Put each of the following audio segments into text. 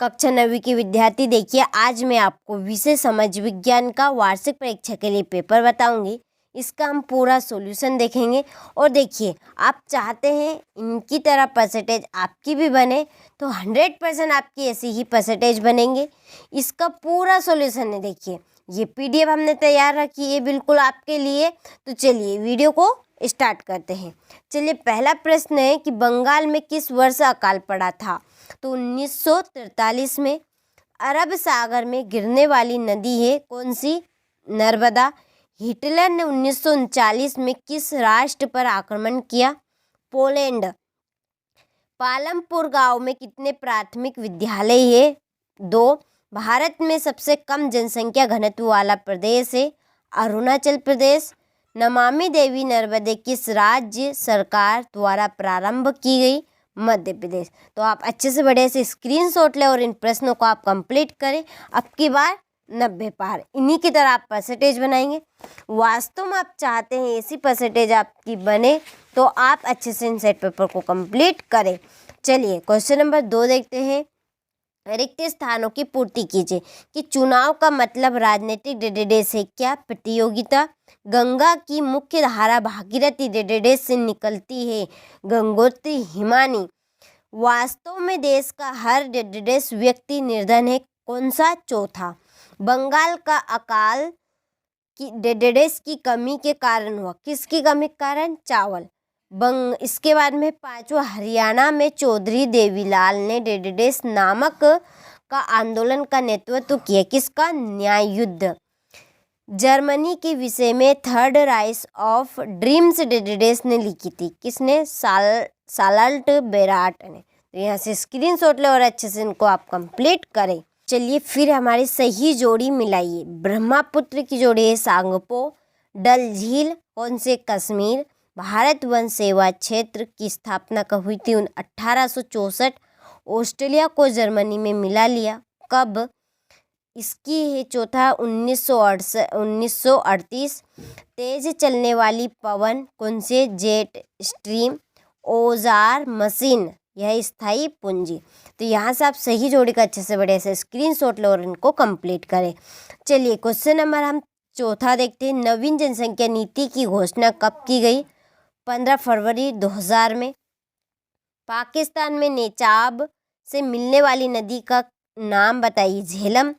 कक्षा 9वीं के विद्यार्थी देखिए, आज मैं आपको विषय समाज विज्ञान का वार्षिक परीक्षा के लिए पेपर बताऊंगी। इसका हम पूरा सॉल्यूशन देखेंगे। और देखिए, आप चाहते हैं इनकी तरह परसेंटेज आपकी भी बने तो 100% आपकी ऐसी ही परसेंटेज बनेंगे। इसका पूरा सॉल्यूशन है। देखिए, ये PDF हमने तैयार रखी है बिल्कुल आपके लिए। तो चलिए वीडियो को स्टार्ट करते हैं। चलिए, पहला प्रश्न है कि बंगाल में किस वर्ष अकाल पड़ा था? तो 1943 में। अरब सागर में गिरने वाली नदी है कौन सी? नर्मदा। हिटलर ने 1939 में किस राष्ट्र पर आक्रमण किया? पोलैंड। पालमपुर गांव में कितने प्राथमिक विद्यालय है? 2। भारत में सबसे कम जनसंख्या घनत्व वाला प्रदेश है अरुणाचल प्रदेश। नमामि देवी नर्मदे किस राज्य सरकार द्वारा प्रारंभ की गई? मध्य प्रदेश। तो आप अच्छे से बढ़िया से स्क्रीनशॉट लें और इन प्रश्नों को आप कंप्लीट करें। अब की बार 90 पार, इन्हीं की तरह आप परसेंटेज बनाएंगे। वास्तव में आप चाहते हैं ऐसी परसेंटेज आपकी बने तो आप अच्छे से इन सेट पेपर को कंप्लीट करें। चलिए क्वेश्चन नंबर 2 देखते हैं। रिक्त स्थानों की पूर्ति कीजिए कि चुनाव का मतलब राजनीतिक डेडेडेस है क्या? प्रतियोगिता। गंगा की मुख्य धारा भागीरथी डेडेडेस से निकलती है गंगोत्री हिमानी। वास्तव में देश का हर डेडेडेस व्यक्ति निर्धन है कौन सा? चौथा। बंगाल का अकाल की डेडेडेस की कमी के कारण हुआ, किसकी कमी के कारण? चावल। इसके बाद में 5वां, हरियाणा में चौधरी देवीलाल ने डेडेडेस नामक का आंदोलन का नेतृत्व किया, किसका? न्याय युद्ध। जर्मनी के विषय में थर्ड राइस ऑफ ड्रीम्स डेडेडेस ने लिखी थी, किसने? साल्ट बेराट ने। तो यहाँ से स्क्रीनशॉट ले और अच्छे से इनको आप कंप्लीट करें। चलिए फिर हमारी सही जोड़ी मिलाइए। ब्रह्मपुत्र की जोड़ी है सांगपो। डल झील कौन से? कश्मीर। भारत वन सेवा क्षेत्र की स्थापना कब हुई थी? 1864। ऑस्ट्रेलिया को जर्मनी में मिला लिया कब? इसकी है चौथा 1938। तेज चलने वाली पवन कौन से? Jet stream. औजार मशीन यह स्थायी पूंजी। तो यहाँ से आप सही जोड़ी का अच्छे से बढ़िया से स्क्रीनशॉट लो और इनको कंप्लीट करें। चलिए क्वेश्चन नंबर हम चौथा देखते हैं। नवीन जनसंख्या नीति की घोषणा कब की गई? 15 फरवरी 2000 में। पाकिस्तान में नेचाब से मिलने वाली नदी का नाम बताइए। झेलम।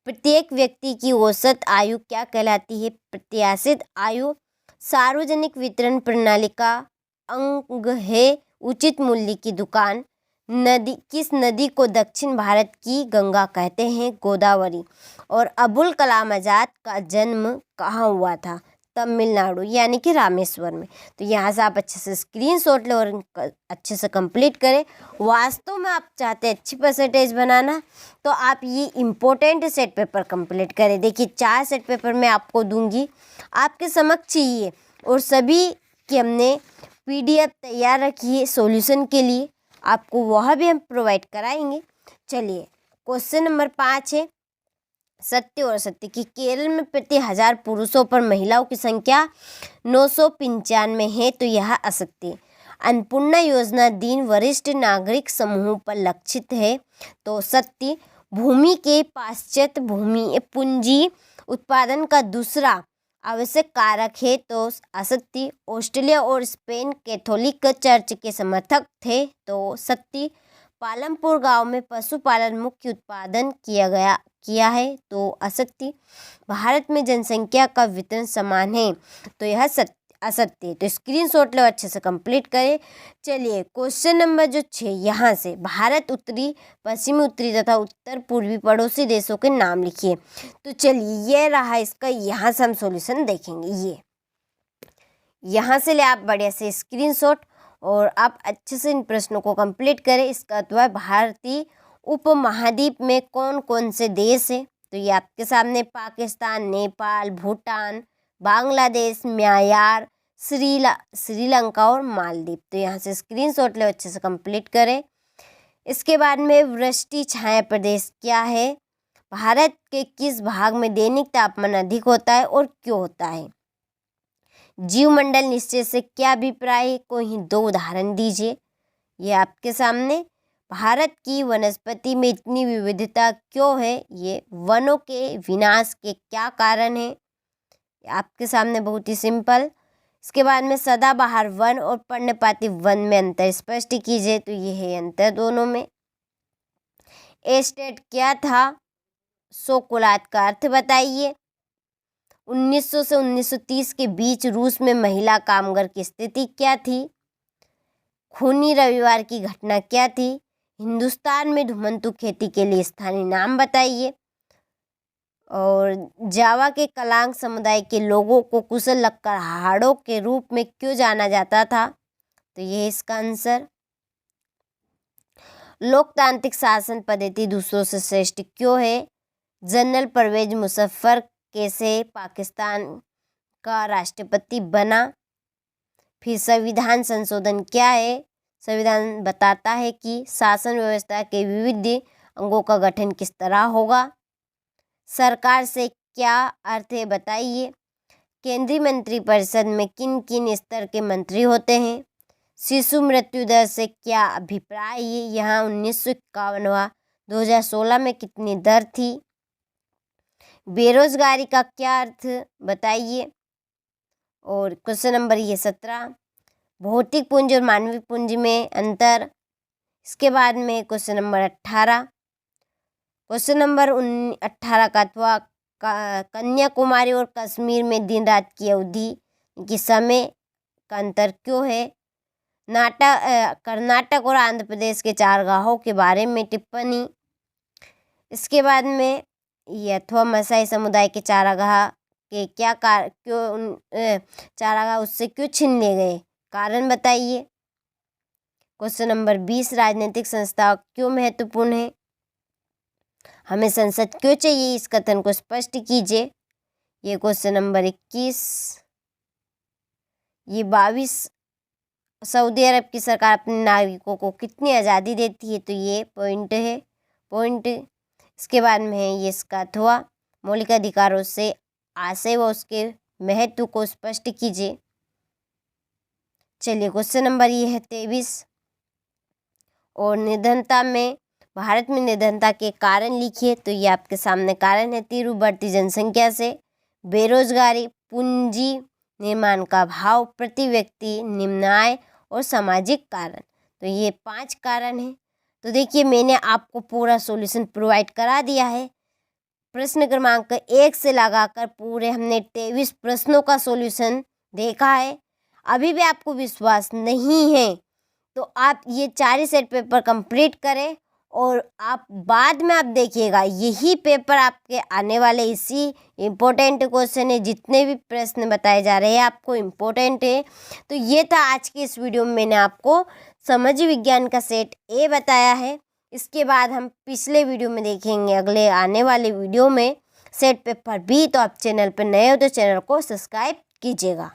प्रत्येक व्यक्ति की औसत आयु क्या कहलाती है? प्रत्याशित आयु। सार्वजनिक वितरण प्रणाली का अंग है उचित मूल्य की दुकान। नदी किस नदी को दक्षिण भारत की गंगा कहते हैं? गोदावरी। और अबुल कलाम आजाद का जन्म कहाँ हुआ था? तमिलनाडु यानी कि रामेश्वर में। तो यहाँ से आप अच्छे से स्क्रीनशॉट लें और अच्छे से कंप्लीट करें। वास्तव में आप चाहते हैं अच्छी परसेंटेज बनाना तो आप ये इम्पोर्टेंट सेट पेपर कंप्लीट करें। देखिए 4 सेट पेपर मैं आपको दूंगी, आपके समक्ष ये और सभी की हमने PDF तैयार रखी है सॉल्यूशन के लिए, आपको वह भी हम प्रोवाइड कराएंगे। चलिए क्वेश्चन नंबर 5 है सत्य और असत्य कि केरल में प्रति 1000 पुरुषों पर महिलाओं की संख्या 995 है, तो यह असत्य। अन्नपूर्णा योजना दीन वरिष्ठ नागरिक समूह पर लक्षित है, तो सत्य। भूमि के पाश्चात्य भूमि पूंजी उत्पादन का दूसरा आवश्यक कारक है, तो असत्य। ऑस्ट्रेलिया और स्पेन कैथोलिक चर्च के समर्थक थे, तो सत्य। पालमपुर गांव में पशुपालन मुख्य उत्पादन किया है, तो असत्य। भारत में जनसंख्या का वितरण समान है, तो यह असत्य। तो स्क्रीनशॉट लो अच्छे से कंप्लीट करें। चलिए क्वेश्चन नंबर जो 6 यहाँ से भारत उत्तरी, पश्चिमी, उत्तरी तथा उत्तर पूर्वी पड़ोसी देशों के नाम लिखिए। तो चलिए ये रहा इसका, यहाँ से हम सॉल्यूशन देखेंगे। ये यहाँ से ले आप बढ़िया से स्क्रीनशॉट और आप अच्छे से इन प्रश्नों को कंप्लीट करें। इसका अथवा भारतीय उपमहाद्वीप में कौन कौन से देश है? तो ये आपके सामने पाकिस्तान, नेपाल, भूटान, बांग्लादेश, म्यांमार, श्रीलंका और मालदीव। तो यहाँ से स्क्रीनशॉट ले अच्छे से कंप्लीट करें। इसके बाद में वृष्टि छाया प्रदेश क्या है? भारत के किस भाग में दैनिक तापमान अधिक होता है और क्यों होता है? जीवमंडल निश्चय से क्या अभिप्राय है? कोई 2 उदाहरण दीजिए। ये आपके सामने भारत की वनस्पति में इतनी विविधता क्यों है? ये वनों के विनाश के क्या कारण हैं? आपके सामने बहुत ही सिंपल। इसके बाद में सदाबहार वन और पर्णपाती वन में अंतर स्पष्ट कीजिए, तो ये है अंतर दोनों में। एस्टेट क्या था? शोकोलात का अर्थ बताइए। 1900 से 1930 के बीच रूस में महिला कामगार की स्थिति क्या थी? खूनी रविवार की घटना क्या थी? हिंदुस्तान में धुमंतु खेती के लिए स्थानीय नाम बताइए। और जावा के कलांग समुदाय के लोगों को कुशल लकड़हारों के रूप में क्यों जाना जाता था? तो ये इसका आंसर। लोकतांत्रिक शासन पद्धति दूसरों से श्रेष्ठ क्यों है? जनरल परवेज मुशर्रफ कैसे पाकिस्तान का राष्ट्रपति बना? फिर संविधान संशोधन क्या है? संविधान बताता है कि शासन व्यवस्था के विविध अंगों का गठन किस तरह होगा। सरकार से क्या अर्थ है बताइए। केंद्रीय मंत्रिपरिषद में किन किन स्तर के मंत्री होते हैं? शिशु मृत्यु दर से क्या अभिप्राय है? यहाँ 1951 2016 में कितनी दर थी? बेरोजगारी का क्या अर्थ बताइए। और क्वेश्चन नंबर ये 17, भौतिक पूंजी और मानवीय पूंजी में अंतर। इसके बाद में क्वेश्चन नंबर 18, क्वेश्चन नंबर 18 का अथवा कन्याकुमारी और कश्मीर में दिन रात की अवधि की समय का अंतर क्यों है? कर्नाटक और आंध्र प्रदेश के चारागाहों के बारे में टिप्पणी। इसके बाद में ये अथवा मसाई समुदाय के चारागाह के क्या चारागाह उससे क्यों छीन लिए गए? कारण बताइए। क्वेश्चन नंबर 20, राजनीतिक संस्था क्यों महत्वपूर्ण है? हमें संसद क्यों चाहिए? इस कथन को स्पष्ट कीजिए। ये क्वेश्चन नंबर 21। ये 22, सऊदी अरब की सरकार अपने नागरिकों को कितनी आज़ादी देती है? तो ये पॉइंट है, पॉइंट। इसके बाद में है ये इसका अथवा मौलिक अधिकारों से आशय व उसके महत्व को स्पष्ट कीजिए। चलिए क्वेश्चन नंबर ये है 23, और निर्धनता में भारत में निर्धनता के कारण लिखिए। तो ये आपके सामने कारण है। तीव्र बढ़ती जनसंख्या से, बेरोजगारी, पूंजी निर्माण का अभाव, प्रति व्यक्ति निम्न आय और सामाजिक कारण। तो ये 5 कारण हैं। तो देखिए मैंने आपको पूरा सॉल्यूशन प्रोवाइड करा दिया है। प्रश्न क्रमांक 1 से लगाकर पूरे हमने 23 प्रश्नों का सॉल्यूशन देखा है। अभी भी आपको विश्वास नहीं है तो आप ये 4 सेट पेपर कंप्लीट करें और आप बाद में आप देखिएगा यही पेपर आपके आने वाले इसी इम्पोर्टेंट क्वेश्चन है। जितने भी प्रश्न बताए जा रहे हैं आपको इम्पोर्टेंट है। तो ये था आज की इस वीडियो में मैंने आपको सामाजिक विज्ञान का सेट ए बताया है। इसके बाद हम पिछले वीडियो में देखेंगे अगले आने वाले वीडियो में सेट पेपर बी। तो आप चैनल पर नए हो तो चैनल को सब्सक्राइब कीजिएगा।